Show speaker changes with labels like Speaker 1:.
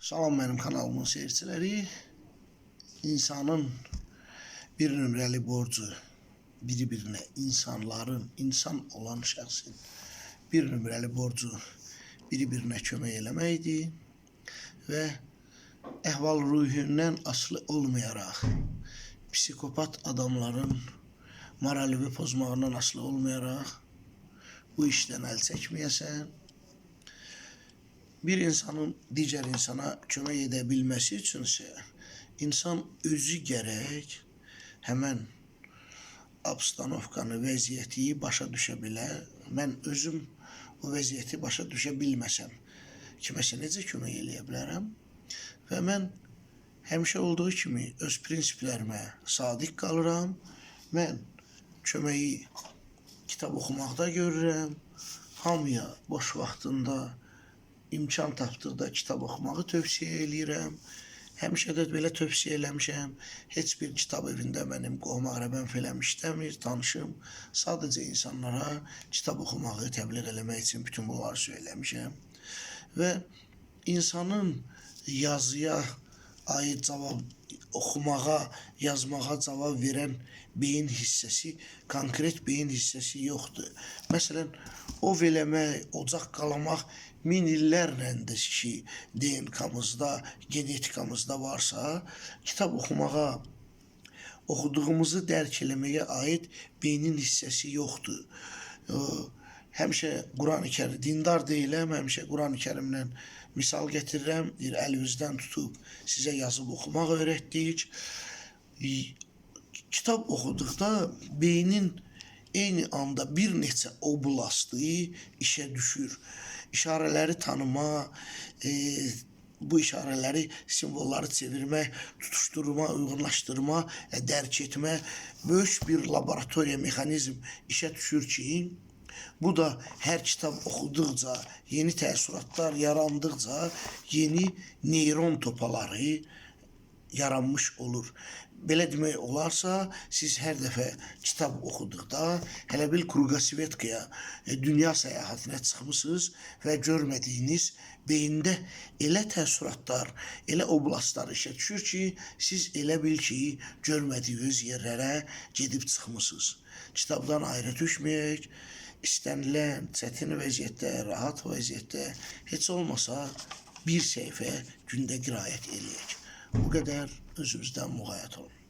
Speaker 1: Salam benim kanalımın seyircileri. İnsanın bir nömrəli borcu bir-birinə, insan olan şəxsin bir nömrəli borcu bir-birinə kömək eləməkdir və əhval-ruhiyyəndən asılı olmayaraq, psikopat adamların moralini pozmağından asılı olmayaraq bu işdən əl çəkməyəsən. Bir insanın digər insana kömək edə bilməsi üçünsə, insan özü gərək həmən obstanovkanı, vəziyyəti başa düşə bilər. Mən özüm o vəziyyəti başa düşə bilməsəm, kiməsə necə kömək eləyə bilərəm? Və mən həmişə olduğu kimi öz prinsiplərimə sadiq qalıram. Mən köməyi kitab oxumaqda görürəm. Hamıya boş vaxtında imkan tapdıqda kitab oxumağı tövsiyə eləyirəm. Həmişə də belə tövsiyə eləmişəm. Heç bir kitab evində mənim qohum-əqrəbəm filan işləmir, tanışım. Sadəcə insanlara kitab oxumağı təbliğ eləmək üçün bütün bunları söyləmişəm. Və insanın yazıya aid cavab, oxumağa, yazmağa cavab verən beyin hissəsi, konkret beyin hissəsi yoxdur. Məsələn, ov eləmək, ocaq qalamaq min illərləndir ki, DNK-mızda, genetikamızda varsa, kitab oxumağa, oxuduğumuzu dərk eləməyə aid beynin hissəsi yoxdur. Həmişə Quran-ı Kərim, dindar deyiləm, həmişə Quran-ı Kərimlə misal gətirirəm, əlinizdən tutub sizə yazıb oxumaq öyrətdik. Kitab oxuduqda beynin eyni anda bir neçə oblastı işə düşür. İşarələri tanıma, bu işarələri, simvolları çevirmək, tutuşturma, uyğunlaşdırma, dərk etmə, böyük bir laboratoriya mexanizm işə düşür ki, bu da hər kitab oxuduqca, yeni təəssüratlar yarandıqca yeni neyron topaları yaranmış olur. Belə demək olarsa, siz hər dəfə kitab oxuduqda hələ bir Kruqasvetkaya, dünya səyahətinə çıxmışsınız və görmədiyiniz beyində elə təəssüratlar, elə oblastlar işə düşür ki, siz elə bil ki, görmədiyiniz yerlərə gedib çıxmışsınız. Kitabdan ayrı düşməyək, istənilən çətin vəziyyətdə, rahat vəziyyətdə, heç olmasa bir səhifə gündə qiraət eləyək. Bu qədər özümüzdən müğayət olun.